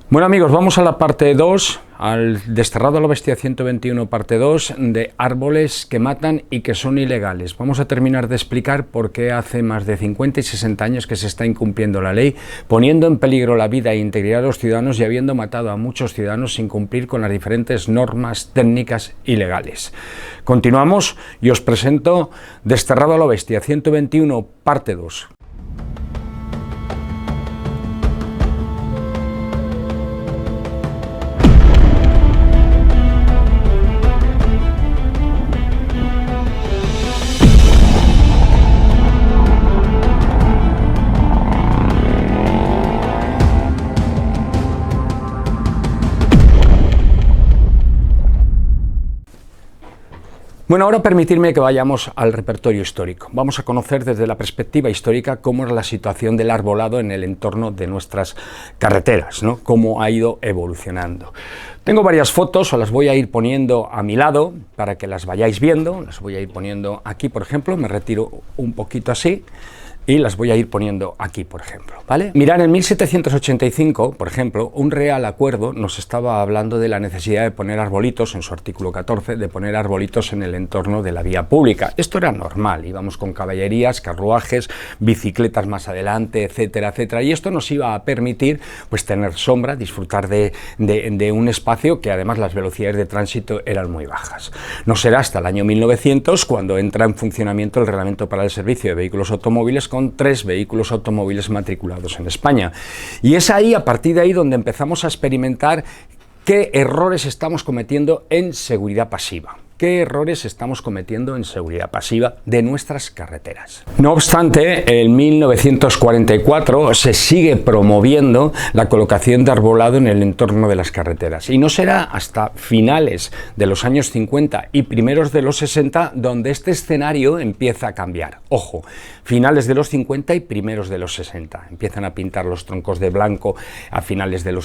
Bueno amigos, vamos a la parte 2, al Desterrado a la Bestia 121 parte 2 de árboles que matan y que son ilegales. Vamos a terminar de explicar por qué hace más de 50 y 60 años que se está incumpliendo la ley, poniendo en peligro la vida e integridad de los ciudadanos y habiendo matado a muchos ciudadanos sin cumplir con las diferentes normas técnicas y legales. Continuamos y os presento Desterrado a la Bestia 121 parte 2. Bueno, ahora permitirme que vayamos al repertorio histórico. Vamos a conocer desde la perspectiva histórica cómo es la situación del arbolado en el entorno de nuestras carreteras, ¿no? Cómo ha ido evolucionando. Tengo varias fotos, os las voy a ir poniendo a mi lado para que las vayáis viendo. Las voy a ir poniendo aquí, por ejemplo, me retiro un poquito así. Y las voy a ir poniendo aquí, por ejemplo, ¿vale? Mirad, en 1785, por ejemplo, un Real Acuerdo nos estaba hablando de la necesidad de poner arbolitos, en su artículo 14, de poner arbolitos en el entorno de la vía pública. Esto era normal, íbamos con caballerías, carruajes, bicicletas más adelante, etcétera, etcétera, y esto nos iba a permitir, pues, tener sombra, disfrutar de un espacio que además las velocidades de tránsito eran muy bajas. No será hasta el año 1900 cuando entra en funcionamiento el Reglamento para el Servicio de Vehículos Automóviles con 3 vehículos automóviles matriculados en España. Y es ahí, a partir de ahí, donde empezamos a experimentar qué errores estamos cometiendo en seguridad pasiva. ¿Qué errores estamos cometiendo en seguridad pasiva de nuestras carreteras? No obstante, en 1944 se sigue promoviendo la colocación de arbolado en el entorno de las carreteras y no será hasta finales de los años 50 y primeros de los 60 donde este escenario empieza a cambiar. Ojo, finales de los 50 y primeros de los 60. Empiezan a pintar los troncos de blanco a finales de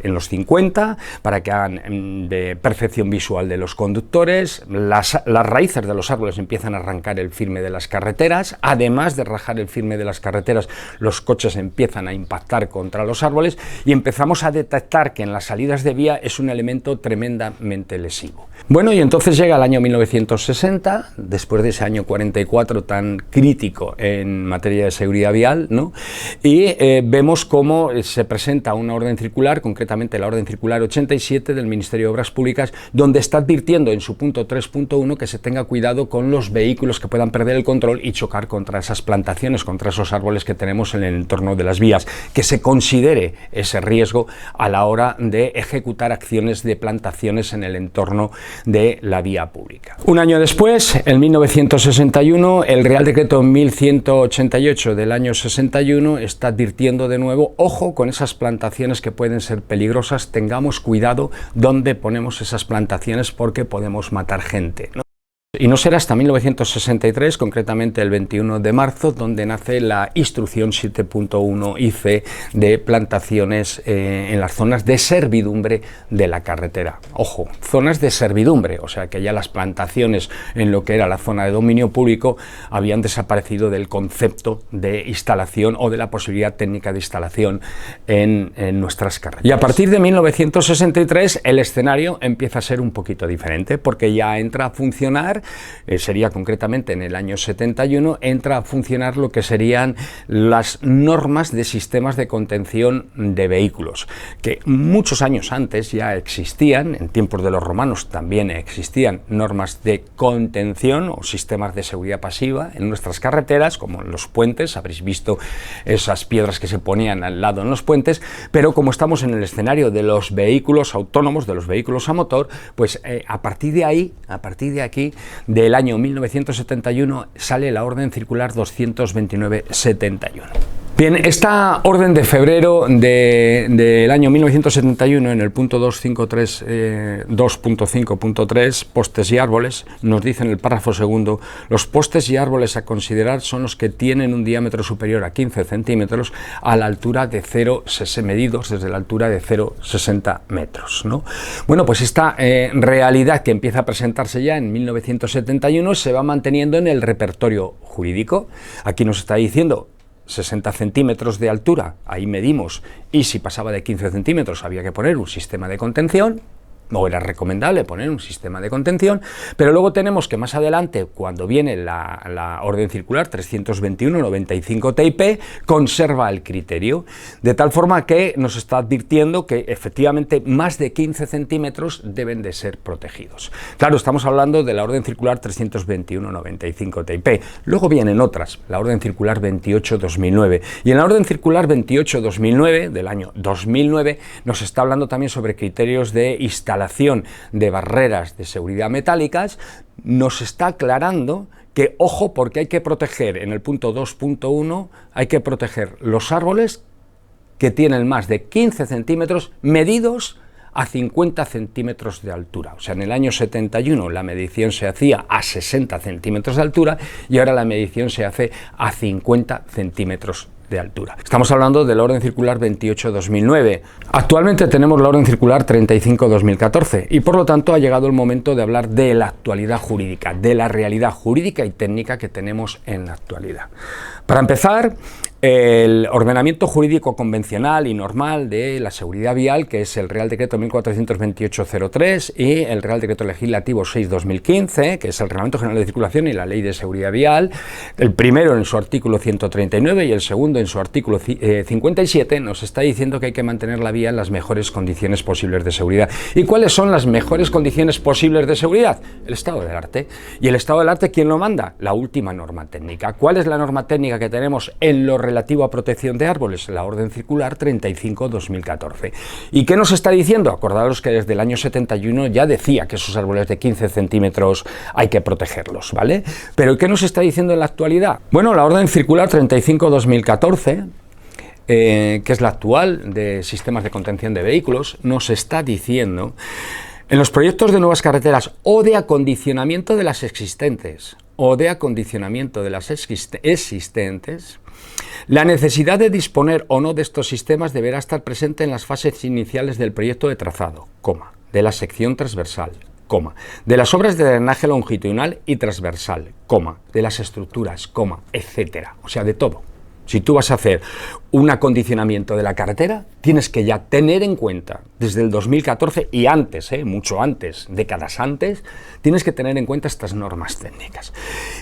en los 50 para que hagan de percepción visual de los conductores. Las raíces de los árboles empiezan a arrancar el firme de las carreteras, además de rajar el firme de las carreteras, los coches empiezan a impactar contra los árboles y empezamos a detectar que en las salidas de vía es un elemento tremendamente lesivo. Bueno, y entonces llega el año 1960, después de ese año 44 tan crítico en materia de seguridad vial, ¿no? Y vemos cómo se presenta una orden circular, concretamente la orden circular 87 del Ministerio de Obras Públicas, donde está advirtiendo en su punto 3.1 que se tenga cuidado con los vehículos que puedan perder el control y chocar contra esas plantaciones, contra esos árboles que tenemos en el entorno de las vías, que se considere ese riesgo a la hora de ejecutar acciones de plantaciones en el entorno de la vía pública. Un año después, en 1961, el Real Decreto 1188 del año 61 está advirtiendo de nuevo, ojo con esas plantaciones que pueden ser peligrosas, tengamos cuidado donde ponemos esas plantaciones porque podemos matar gente, ¿no? Y no será hasta 1963, concretamente el 21 de marzo, donde nace la Instrucción 7.1 IC de plantaciones en las zonas de servidumbre de la carretera. Ojo, zonas de servidumbre, o sea que ya las plantaciones en lo que era la zona de dominio público habían desaparecido del concepto de instalación o de la posibilidad técnica de instalación en nuestras carreteras. Y a partir de 1963 el escenario empieza a ser un poquito diferente, porque ya entra a funcionar, sería concretamente en el año 71, entra a funcionar lo que serían las normas de sistemas de contención de vehículos, que muchos años antes ya existían, en tiempos de los romanos también existían normas de contención o sistemas de seguridad pasiva en nuestras carreteras, como en los puentes, habréis visto esas piedras que se ponían al lado en los puentes, pero como estamos en el escenario de los vehículos autónomos, de los vehículos a motor, pues a partir de aquí, del año 1971, sale la orden circular 229/71. Bien, esta orden de febrero del año 1971, en el punto 2.5.3, postes y árboles, nos dice en el párrafo segundo: los postes y árboles a considerar son los que tienen un diámetro superior a 15 centímetros a la altura de 0,60 medidos desde la altura de 0,60 metros, ¿no? Bueno, pues esta realidad que empieza a presentarse ya en 1971 se va manteniendo en el repertorio jurídico. Aquí nos está diciendo 60 centímetros de altura, ahí medimos, y si pasaba de 15 centímetros había que poner un sistema de contención, o era recomendable poner un sistema de contención, pero luego tenemos que más adelante, cuando viene la orden circular 321-95 TIP, conserva el criterio, de tal forma que nos está advirtiendo que efectivamente más de 15 centímetros deben de ser protegidos. Claro, estamos hablando de la orden circular 321-95 TIP, luego vienen otras, la orden circular 28-2009, y en la orden circular 28-2009, del año 2009, nos está hablando también sobre criterios de instalación de barreras de seguridad metálicas, nos está aclarando que, ojo, porque hay que proteger, en el punto 2.1, hay que proteger los árboles que tienen más de 15 centímetros medidos a 50 centímetros de altura. O sea, en el año 71 la medición se hacía a 60 centímetros de altura y ahora la medición se hace a 50 centímetros de altura. Estamos hablando de la orden circular 28-2009. Actualmente tenemos la orden circular 35-2014 y por lo tanto ha llegado el momento de hablar de la actualidad jurídica, de la realidad jurídica y técnica que tenemos en la actualidad. Para empezar, el ordenamiento jurídico convencional y normal de la seguridad vial, que es el Real Decreto 1428-03 y el Real Decreto Legislativo 6-2015, que es el Reglamento General de Circulación y la Ley de Seguridad Vial, el primero en su artículo 139 y el segundo en su artículo 57, nos está diciendo que hay que mantener la vía en las mejores condiciones posibles de seguridad. ¿Y cuáles son las mejores condiciones posibles de seguridad? El estado del arte. ¿Y el estado del arte quién lo manda? La última norma técnica. ¿Cuál es la norma técnica que tenemos en lo relativo a protección de árboles? La orden circular 35-2014. ¿Y qué nos está diciendo? Acordaros que desde el año 71 ya decía que esos árboles de 15 centímetros hay que protegerlos, ¿vale? Pero ¿qué nos está diciendo en la actualidad? Bueno, la orden circular 35-2014, que es la actual de sistemas de contención de vehículos, nos está diciendo en los proyectos de nuevas carreteras o de acondicionamiento de las existentes, la necesidad de disponer o no de estos sistemas deberá estar presente en las fases iniciales del proyecto de trazado, de la sección transversal, de las obras de drenaje longitudinal y transversal, de las estructuras, etcétera, o sea, de todo. Si tú vas a hacer un acondicionamiento de la carretera, tienes que ya tener en cuenta, desde el 2014 y antes, mucho antes, décadas antes, tienes que tener en cuenta estas normas técnicas.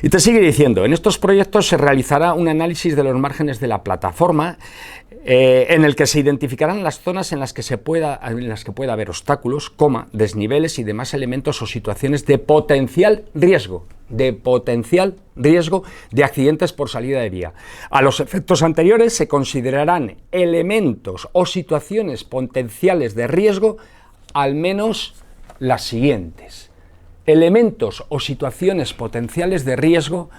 Y te sigue diciendo, en estos proyectos se realizará un análisis de los márgenes de la plataforma, en el que se identificarán las zonas en las que pueda haber obstáculos, desniveles y demás elementos o situaciones de potencial riesgo de accidentes por salida de vía. A los efectos anteriores se considerarán elementos o situaciones potenciales de riesgo, al menos las siguientes. Elementos o situaciones potenciales de riesgo,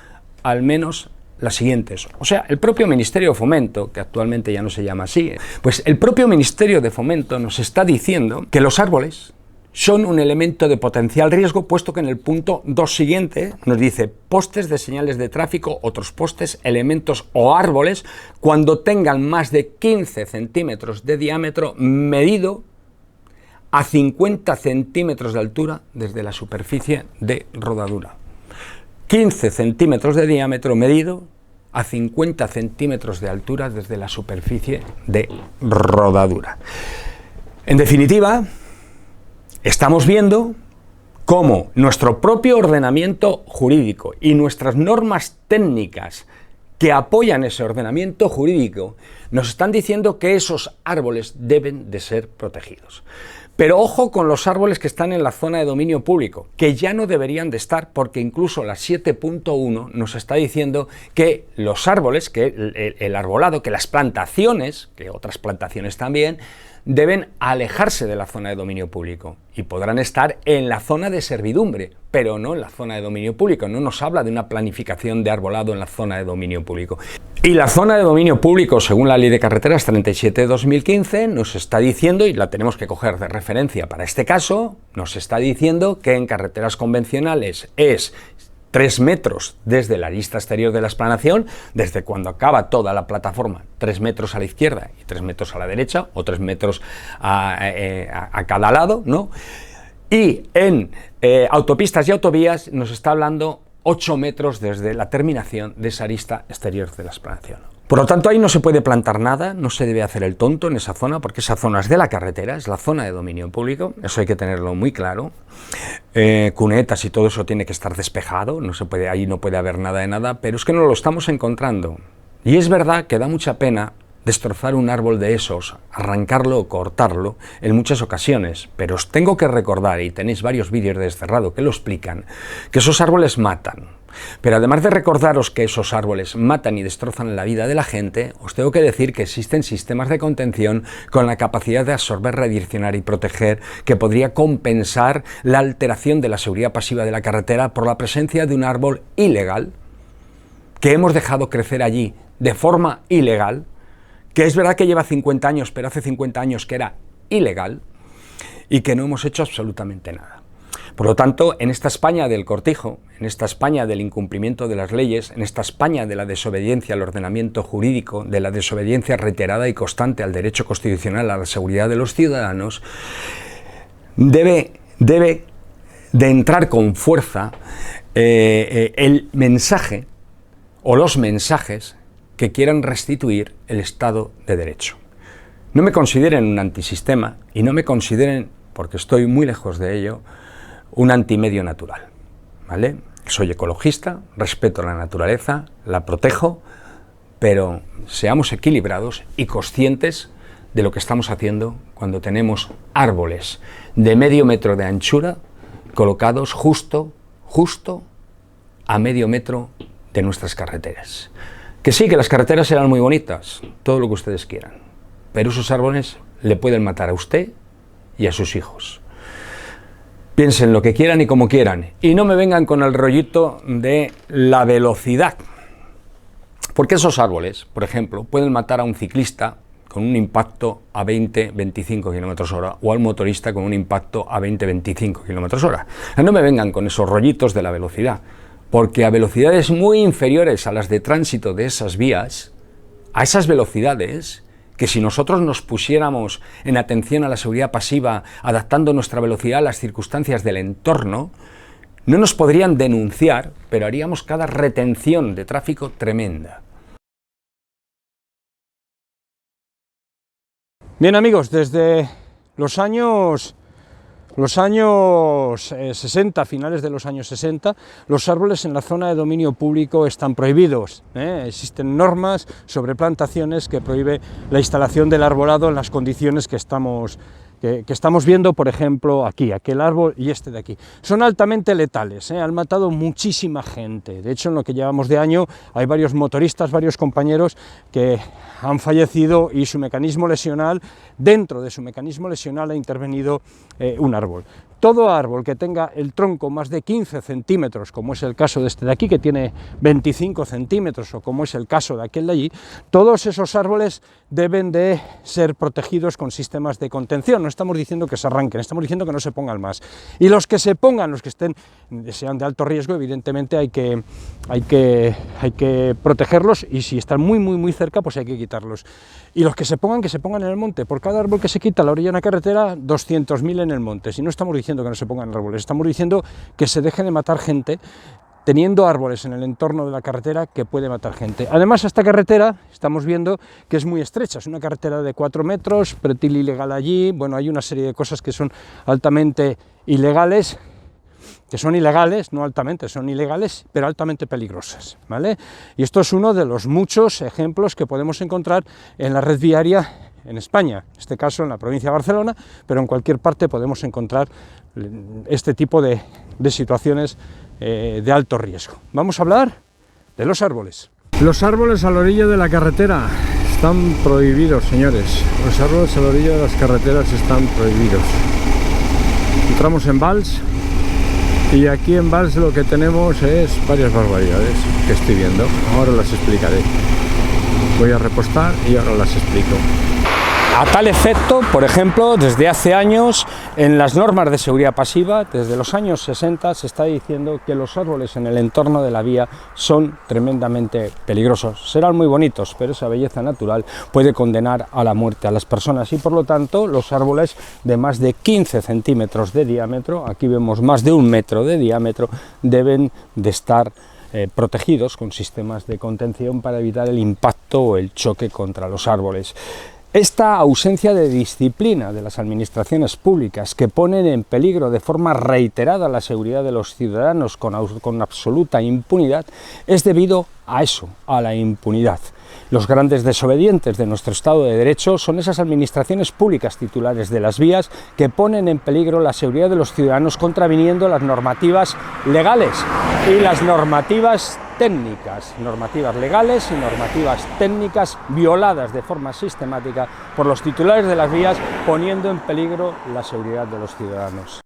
al menos las siguientes. O sea, el propio Ministerio de Fomento, que actualmente ya no se llama así, pues el propio Ministerio de Fomento nos está diciendo que los árboles son un elemento de potencial riesgo, puesto que en el punto 2 siguiente nos dice postes de señales de tráfico, otros postes, elementos o árboles, cuando tengan más de 15 centímetros de diámetro medido a 50 centímetros de altura desde la superficie de rodadura. 15 centímetros de diámetro medido a 50 centímetros de altura desde la superficie de rodadura. En definitiva, estamos viendo cómo nuestro propio ordenamiento jurídico y nuestras normas técnicas que apoyan ese ordenamiento jurídico nos están diciendo que esos árboles deben de ser protegidos. Pero ojo con los árboles que están en la zona de dominio público, que ya no deberían de estar, porque incluso la 7.1 nos está diciendo que los árboles, que el arbolado, que las plantaciones, que otras plantaciones también, deben alejarse de la zona de dominio público y podrán estar en la zona de servidumbre, pero no en la zona de dominio público. No nos habla de una planificación de arbolado en la zona de dominio público. Y la zona de dominio público, según la Ley de Carreteras 37/2015, nos está diciendo, y la tenemos que coger de referencia para este caso, nos está diciendo que en carreteras convencionales es 3 metros desde la arista exterior de la explanación, desde cuando acaba toda la plataforma, 3 metros a la izquierda y 3 metros a la derecha, o 3 metros a cada lado, ¿no? Y en autopistas y autovías nos está hablando 8 metros desde la terminación de esa arista exterior de la explanación. Por lo tanto, ahí no se puede plantar nada, no se debe hacer el tonto en esa zona, porque esa zona es de la carretera, es la zona de dominio público, eso hay que tenerlo muy claro. Cunetas y todo eso tiene que estar despejado, no se puede, ahí no puede haber nada de nada, pero es que no lo estamos encontrando. Y es verdad que da mucha pena destrozar un árbol de esos, arrancarlo o cortarlo en muchas ocasiones, pero os tengo que recordar, y tenéis varios vídeos de Descerrado que lo explican, que esos árboles matan. Pero además de recordaros que esos árboles matan y destrozan la vida de la gente, os tengo que decir que existen sistemas de contención con la capacidad de absorber, redireccionar y proteger, que podría compensar la alteración de la seguridad pasiva de la carretera por la presencia de un árbol ilegal que hemos dejado crecer allí de forma ilegal, que es verdad que lleva 50 años, pero hace 50 años que era ilegal y que no hemos hecho absolutamente nada. Por lo tanto, en esta España del cortijo, en esta España del incumplimiento de las leyes, en esta España de la desobediencia al ordenamiento jurídico, de la desobediencia reiterada y constante al derecho constitucional a la seguridad de los ciudadanos, debe de entrar con fuerza el mensaje o los mensajes que quieran restituir el Estado de Derecho. No me consideren un antisistema y no me consideren, porque estoy muy lejos de ello, un antimedio natural, ¿vale? Soy ecologista, respeto la naturaleza, la protejo, pero seamos equilibrados y conscientes de lo que estamos haciendo cuando tenemos árboles de medio metro de anchura colocados justo a medio metro de nuestras carreteras. Que sí, que las carreteras serán muy bonitas, todo lo que ustedes quieran, pero esos árboles le pueden matar a usted y a sus hijos. Piensen lo que quieran y como quieran, y no me vengan con el rollito de la velocidad, porque esos árboles, por ejemplo, pueden matar a un ciclista con un impacto a 20-25 km/h o al motorista con un impacto a 20-25 km/h. No me vengan con esos rollitos de la velocidad, porque a velocidades muy inferiores a las de tránsito de esas vías, a esas velocidades, que si nosotros nos pusiéramos en atención a la seguridad pasiva, adaptando nuestra velocidad a las circunstancias del entorno, no nos podrían denunciar, pero haríamos cada retención de tráfico tremenda. Bien amigos, desde los años 60, finales de los años 60, los árboles en la zona de dominio público están prohibidos. Existen normas sobre plantaciones que prohíbe la instalación del arbolado en las condiciones que estamos viendo, por ejemplo, aquí, aquel árbol y este de aquí. Son altamente letales, han matado muchísima gente. De hecho, en lo que llevamos de año hay varios motoristas, varios compañeros que han fallecido y su mecanismo lesional, dentro de su mecanismo lesional ha intervenido un árbol. Todo árbol que tenga el tronco más de 15 centímetros, como es el caso de este de aquí, que tiene 25 centímetros, o como es el caso de aquel de allí, todos esos árboles deben de ser protegidos con sistemas de contención. No estamos diciendo que se arranquen, estamos diciendo que no se pongan más. Y los que se pongan, los que sean de alto riesgo, evidentemente hay que protegerlos, y si están muy cerca, pues hay que quitarlos. Y los que se pongan en el monte. Por cada árbol que se quita a la orilla de una carretera, 200.000 en el monte. Si no estamos diciendo que no se pongan árboles, estamos diciendo que se deje de matar gente teniendo árboles en el entorno de la carretera, que puede matar gente. Además, esta carretera estamos viendo que es muy estrecha, es una carretera de 4 metros, pretil ilegal allí, bueno, hay una serie de cosas que son altamente ilegales, no altamente, son ilegales, pero altamente peligrosas, ¿vale? Y esto es uno de los muchos ejemplos que podemos encontrar en la red viaria en España, en este caso en la provincia de Barcelona, pero en cualquier parte podemos encontrar este tipo de situaciones de alto riesgo. Vamos a hablar de los árboles. Los árboles a la orilla de la carretera están prohibidos, señores. Los árboles a la orilla de las carreteras están prohibidos. Entramos en Valls y aquí en Valls lo que tenemos es varias barbaridades que estoy viendo. Ahora las explicaré. Voy a repostar y ahora las explico. A tal efecto, por ejemplo, desde hace años, en las normas de seguridad pasiva, desde los años 60, se está diciendo que los árboles en el entorno de la vía son tremendamente peligrosos. Serán muy bonitos, pero esa belleza natural puede condenar a la muerte a las personas, y por lo tanto los árboles de más de 15 centímetros de diámetro, aquí vemos más de 1 metro de diámetro, deben de estar protegidos con sistemas de contención para evitar el impacto o el choque contra los árboles. Esta ausencia de disciplina de las administraciones públicas, que ponen en peligro de forma reiterada la seguridad de los ciudadanos con absoluta impunidad, es debido a eso, a la impunidad. Los grandes desobedientes de nuestro Estado de Derecho son esas administraciones públicas titulares de las vías que ponen en peligro la seguridad de los ciudadanos contraviniendo las normativas legales y las normativas técnicas, normativas legales y normativas técnicas violadas de forma sistemática por los titulares de las vías, poniendo en peligro la seguridad de los ciudadanos.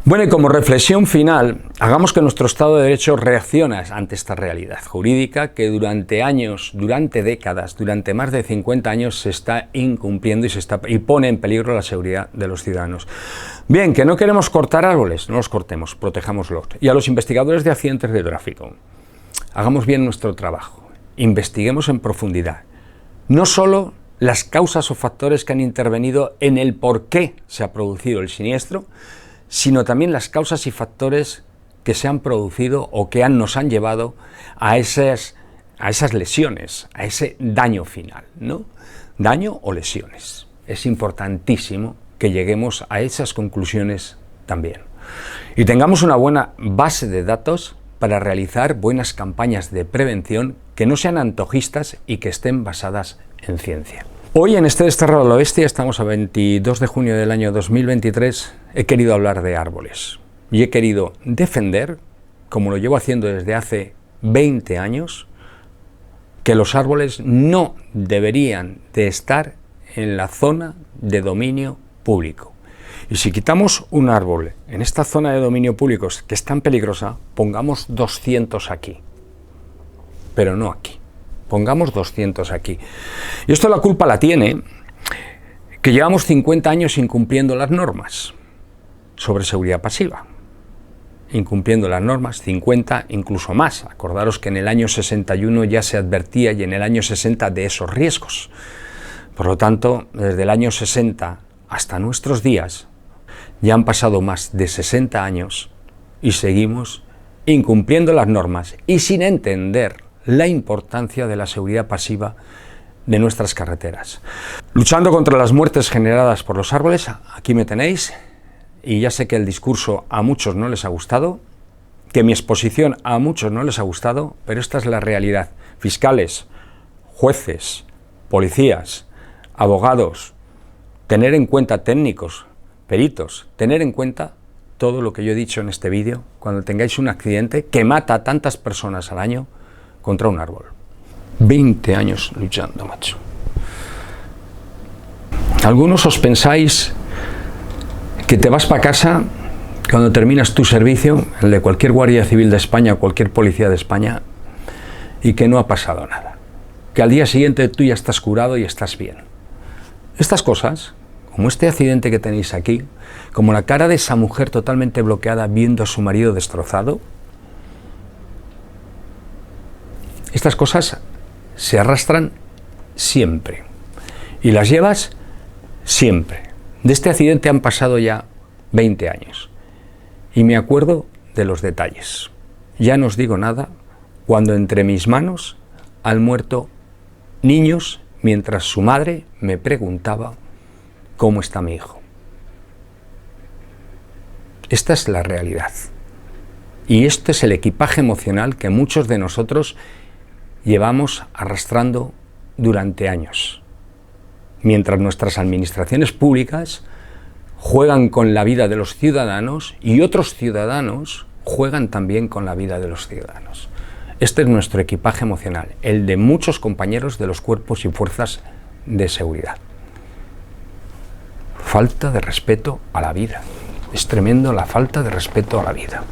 Bueno, y como reflexión final, hagamos que nuestro Estado de Derecho reaccione ante esta realidad jurídica que durante años, durante décadas, durante más de 50 años se está incumpliendo y pone en peligro la seguridad de los ciudadanos. Bien, que no queremos cortar árboles, no los cortemos, protejámoslos. Y a los investigadores de accidentes de tráfico, hagamos bien nuestro trabajo, investiguemos en profundidad, no solo las causas o factores que han intervenido en el por qué se ha producido el siniestro, sino también las causas y factores que se han producido o que nos han llevado a esas lesiones, a ese daño final, ¿no? Daño o lesiones. Es importantísimo que lleguemos a esas conclusiones también. Y tengamos una buena base de datos para realizar buenas campañas de prevención que no sean antojistas y que estén basadas en ciencia. Hoy en este Desterrado a lo Bestia, estamos a 22 de junio del año 2023, he querido hablar de árboles y he querido defender, como lo llevo haciendo desde hace 20 años, que los árboles no deberían de estar en la zona de dominio público. Y si quitamos un árbol en esta zona de dominio público que es tan peligrosa, pongamos 200 aquí, pero no aquí. Pongamos 200 aquí. Y esto la culpa la tiene que llevamos 50 años incumpliendo las normas sobre seguridad pasiva. Incumpliendo las normas, 50, incluso más. Acordaros que en el año 61 ya se advertía y en el año 60 de esos riesgos. Por lo tanto, desde el año 60 hasta nuestros días, ya han pasado más de 60 años y seguimos incumpliendo las normas y sin entender la importancia de la seguridad pasiva de nuestras carreteras. Luchando contra las muertes generadas por los árboles, aquí me tenéis, y ya sé que el discurso a muchos no les ha gustado, que mi exposición a muchos no les ha gustado, pero esta es la realidad. Fiscales, jueces, policías, abogados, tener en cuenta técnicos, peritos, tener en cuenta todo lo que yo he dicho en este vídeo cuando tengáis un accidente que mata a tantas personas al año contra un árbol. 20 años luchando, macho. Algunos os pensáis que te vas para casa cuando terminas tu servicio, el de cualquier guardia civil de España o cualquier policía de España, y que no ha pasado nada. Que al día siguiente tú ya estás curado y estás bien. Estas cosas, como este accidente que tenéis aquí, como la cara de esa mujer totalmente bloqueada viendo a su marido destrozado, estas cosas se arrastran siempre y las llevas siempre. De este accidente han pasado ya 20 años y me acuerdo de los detalles. Ya no os digo nada cuando entre mis manos han muerto niños mientras su madre me preguntaba cómo está mi hijo. Esta es la realidad y este es el equipaje emocional que muchos de nosotros llevamos arrastrando durante años, mientras nuestras administraciones públicas juegan con la vida de los ciudadanos y otros ciudadanos juegan también con la vida de los ciudadanos. Este es nuestro equipaje emocional, el de muchos compañeros de los cuerpos y fuerzas de seguridad. Falta de respeto a la vida. Es tremendo la falta de respeto a la vida.